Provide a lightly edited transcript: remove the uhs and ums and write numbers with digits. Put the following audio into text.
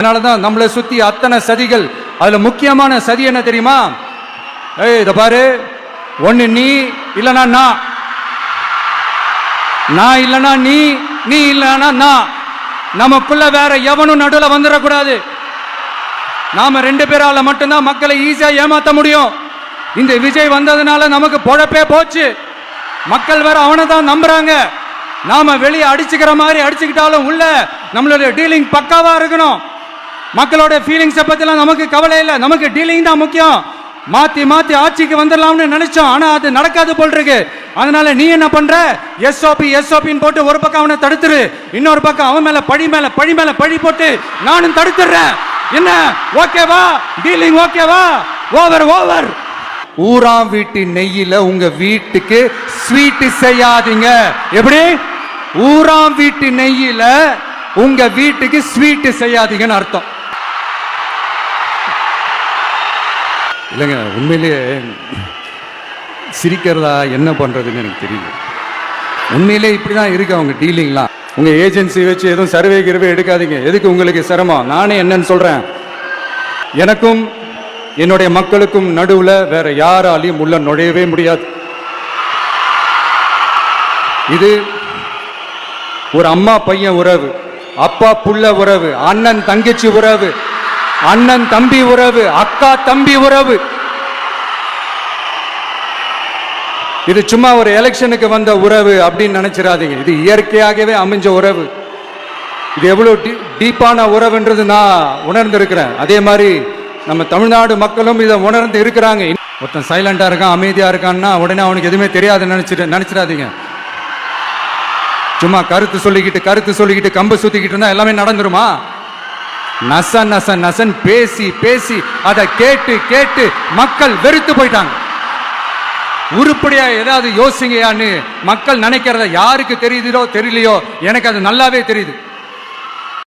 அதனாலதான் நம்மளை சுத்தி அத்தனை சதிகள். அதுல முக்கியமான சதி என்ன தெரியுமா? இத பாரு, ஒண்ணு நீ இல்லனா நான் இல்லனா நீ இல்லனா நான். நமக்குள்ள வேற எவனும் நடுவுல வந்துடக்கூடாது. நாம ரெண்டு பேரால மட்டும்தான் மக்களை ஈஸியா ஏமாத்த முடியும். இந்த விஜய் வந்ததுனால நமக்கு பொழப்பே போச்சு. மக்கள் வேற அவனை தான் நம்புறாங்க. நாம வெளியே அடிச்சுக்கிற மாதிரி அடிச்சுக்கிட்டாலும் உள்ள நம்மளுடைய டீலிங் பக்காவா இருக்கணும். மக்களோட ஃபீலிங்ஸை பத்திலாம் நமக்கு கவலை இல்லை. நமக்கு டீலிங் தான் முக்கியம். மாத்தி மாத்தி ஆட்சிக்கு வந்துடலாம்னு நினைச்சோம், ஆனா அது நடக்காது போல் இருக்கு. அதனால நீ என்ன பண்ற? எஸ்ஓபின்னு போட்டு ஒரு பக்கம் அவனை தடுத்துரு, இன்னொரு பக்கம் அவன் மேல பழி போட்டு நானும் தடுத்துறேன். என்ன ஓகேவா? டீலிங் ஓகேவா? ஓவர். ஊராம் வீட்டு நெய்யில உங்க வீட்டுக்கு ஸ்வீட் செய்யாதீங்க. எப்படி? ஊராம் வீட்டு நெய்யில உங்க வீட்டுக்கு ஸ்வீட் செய்யாதீங்கன்னு அர்த்தம். இல்லைங்க, உண்மையிலேயே சிரிக்கிறதா என்ன பண்றதுன்னு எனக்கு தெரியல. உண்மையிலே இப்படிதான் இருக்கு அவங்க டீலிங்லாம். உங்க ஏஜென்சி வச்சு எதுவும் சர்வே எடுக்காதீங்க. எதுக்கு உங்களுக்கு சிரமம்? நானே என்னன்னு சொல்றேன். எனக்கும் என்னுடைய மக்களுக்கும் நடுவுல வேற யாராலையும் உள்ள நுழையவே முடியாது. இது ஒரு அம்மா பையன் உறவு, அப்பா புள்ள உறவு, அண்ணன் தங்கச்சி உறவு, அண்ணன் தம்பி உறவு, அக்கா தம்பி உறவு. இது சும்மா ஒரு எலெக்ஷனுக்கு வந்த உறவு அப்படின்னு நினைச்சிடாதீங்க. இது இயற்கையாகவே அமைஞ்ச உறவு. இது எவ்வளவு டீப்பான உறவுன்றது நான் உணர்ந்திருக்கிறேன். அதே மாதிரி நம்ம தமிழ்நாடு மக்களும் இதை உணர்ந்து இருக்கிறாங்க. ஒருத்தன் சைலண்டா இருக்கான், அமைதியா இருக்கான்னா உடனே அவனுக்கு எதுவுமே தெரியாது நினைச்சிடாதீங்க. சும்மா கருத்து சொல்லிக்கிட்டு கம்பு சுத்திக்கிட்டு இருந்தா எல்லாமே நடந்துருமா? நசன் பேசி அதை கேட்டு மக்கள் வெறுத்து போயிட்டாங்க. உருப்படியா ஏதாவது யோசிங்கயான்னு மக்கள் நினைக்கிறத யாருக்கு தெரியுதோ தெரியலையோ, எனக்கு அது நல்லாவே தெரியுது.